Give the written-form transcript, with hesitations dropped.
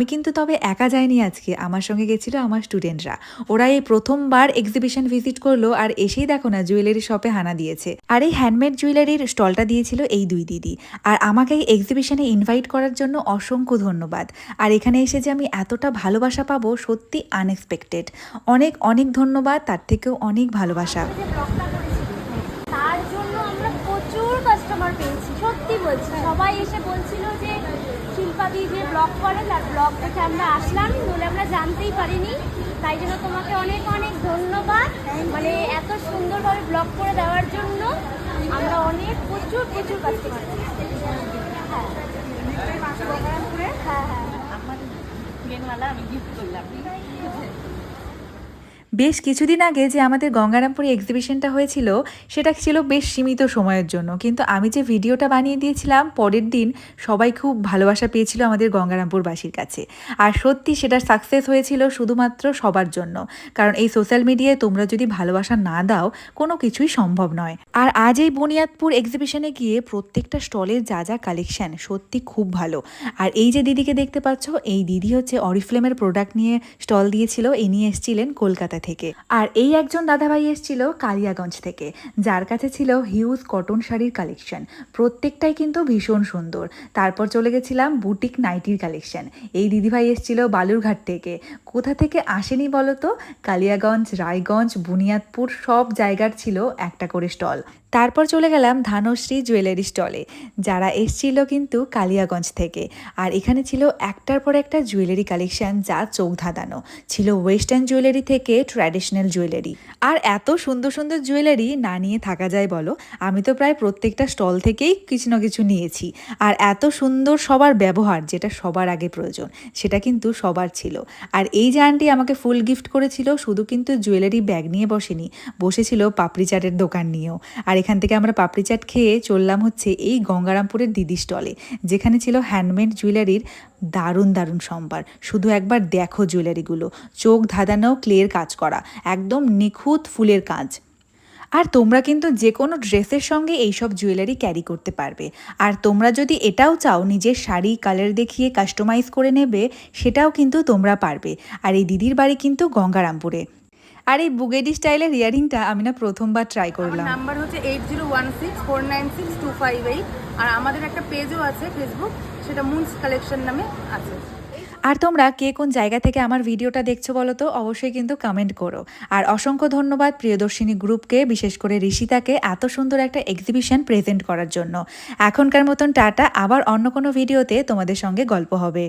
আমি কিন্তু তবে একা যাইনি আজকে, আমার সঙ্গে গেছিল আমার স্টুডেন্টরা। ওরা এই প্রথমবার এক্সিবিশন ভিজিট করলো আর এসেই দেখো না জুয়েলারি শপে হানা দিয়েছে। আর এই হ্যান্ডমেড জুয়েলারির স্টলটা দিয়েছিল এই দুই দিদি। আর আমাকে এই এক্সিবিশনে ইনভাইট করার জন্য অসংখ্য ধন্যবাদ। আর এখানে এসে যে আমি এতটা ভালোবাসা পাবো সত্যি আনএক্সপেক্টেড। অনেক অনেক ধন্যবাদ, তার থেকেও অনেক ভালোবাসা। তার জন্য আমরা প্রচুর কাস্টমার পেয়েছি, সত্যি বলছি। সবাই এসে বলছিল যে শিল্পাদি যে ব্লগ করেন, আর ব্লগ দেখে আমরা আসলাম বলে আমরা জানতেই পারিনি। তাই জন্য তোমাকে অনেক অনেক ধন্যবাদ, মানে এত সুন্দরভাবে ব্লগ করে দেওয়ার জন্য। আমরা অনেক প্রচুর প্রচুর কাস্টমার পেয়েছি। হ্যাঁ হ্যাঁ হ্যাঁ, আমার প্লেনওয়ালা আমি গিফট করলাম। বেশ কিছুদিন আগে যে আমাদের গঙ্গারামপুরে এক্সিবিশনটা হয়েছিল সেটা ছিল বেশ সীমিত সময়ের জন্য, কিন্তু আমি যে ভিডিওটা বানিয়ে দিয়েছিলাম পরের দিন সবাই খুব ভালোবাসা পেয়েছিল আমাদের গঙ্গারামপুরবাসীর কাছে। আর সত্যি সেটা সাকসেস হয়েছিল শুধুমাত্র সবার জন্য, কারণ এই সোশ্যাল মিডিয়ায় তোমরা যদি ভালোবাসা না দাও কোনো কিছুই সম্ভব নয়। আর আজ এই বুনিয়াদপুর এক্সিবিশনে গিয়ে প্রত্যেকটা স্টলের যা যা কালেকশন সত্যি খুব ভালো। আর এই যে দিদিকে দেখতে পাচ্ছ, এই দিদি হচ্ছে অরিফ্লেমের প্রোডাক্ট নিয়ে স্টল দিয়েছিল, এ নিয়ে এসেছিলেন কলকাতা থেকে। আর এই একজন দাদাভাই এসেছিল কালিয়াগঞ্জ থেকে, যার কাছে ছিল হিউজ কটন শাড়ির কালেকশন, প্রত্যেকটাই কিন্তু ভীষণ সুন্দর। তারপর চলে গেছিলাম বুটিক নাইটির কালেকশন। এই দিদিভাই এসেছিল বালুরঘাট থেকে। কোথা থেকে আসেনি বলো তো, কালিয়াগঞ্জ, রায়গঞ্জ, বুনিয়াদপুর সব জায়গার ছিল একটা করে স্টল। তারপর চলে গেলাম ধানশ্রী জুয়েলারি স্টলে, যারা এসছিল কিন্তু কালিয়াগঞ্জ থেকে। আর এখানে ছিল একটার পর একটা জুয়েলারি কালেকশন যা চোখ ধাঁধানো ছিল, ওয়েস্টার্ন জুয়েলারি থেকে ট্র্যাডিশনাল জুয়েলারি। আর এত সুন্দর সুন্দর জুয়েলারি না নিয়ে থাকা যায় বলো? আমি তো প্রায় প্রত্যেকটা স্টল থেকেই কিছু না কিছু নিয়েছি। আর এত সুন্দর সবার ব্যবহার, যেটা সবার আগে প্রয়োজন সেটা কিন্তু সবার ছিল। আর এই যে আন্টি আমাকে ফুল গিফট করেছিল, শুধু কিন্তু জুয়েলারি ব্যাগ নিয়ে বসেনি, বসেছিল পাপড়ি চাটের দোকান নিয়েও। আর এখান থেকে আমরা পাপড়ি চাট খেয়ে চললাম হচ্ছে এই গঙ্গারামপুরের দিদি স্টলে, যেখানে ছিল হ্যান্ডমেড জুয়েলারির দারুণ দারুণ সম্ভার। শুধু একবার দেখো জুয়েলারিগুলো, চোখ ধাঁধানো ক্লের কাজ করা, একদম নিখুঁত ফুলের কাজ। আর তোমরা কিন্তু যে কোনো ড্রেসের সঙ্গে এইসব জুয়েলারি ক্যারি করতে পারবে। আর তোমরা যদি এটাও চাও নিজের শাড়ি কালার দেখিয়ে কাস্টমাইজ করে নেবে, সেটাও কিন্তু তোমরা পারবে। আর এই দিদির বাড়ি কিন্তু গঙ্গারামপুরে। আর এই বুগেডি স্টাইলের ইয়ারিংটা আমি না প্রথমবার ট্রাই করলাম। নাম্বার হচ্ছে 8016496258। আর আমাদের একটা পেজও আছে ফেসবুক, সেটা মুনস কালেকশন নামে আছে। আর তোমরা কে কোন জায়গা থেকে আমার ভিডিওটা দেখছো বলো তো, অবশ্যই কিন্তু কমেন্ট করো। আর অসংখ্য ধন্যবাদ প্রিয়দর্শিনী গ্রুপকে, বিশেষ করে ঋষিতাকে এত সুন্দর একটা এক্সিবিশন প্রেজেন্ট করার জন্য। এখনকার মতন টাটা, আবার অন্য কোনো ভিডিওতে তোমাদের সঙ্গে গল্প হবে।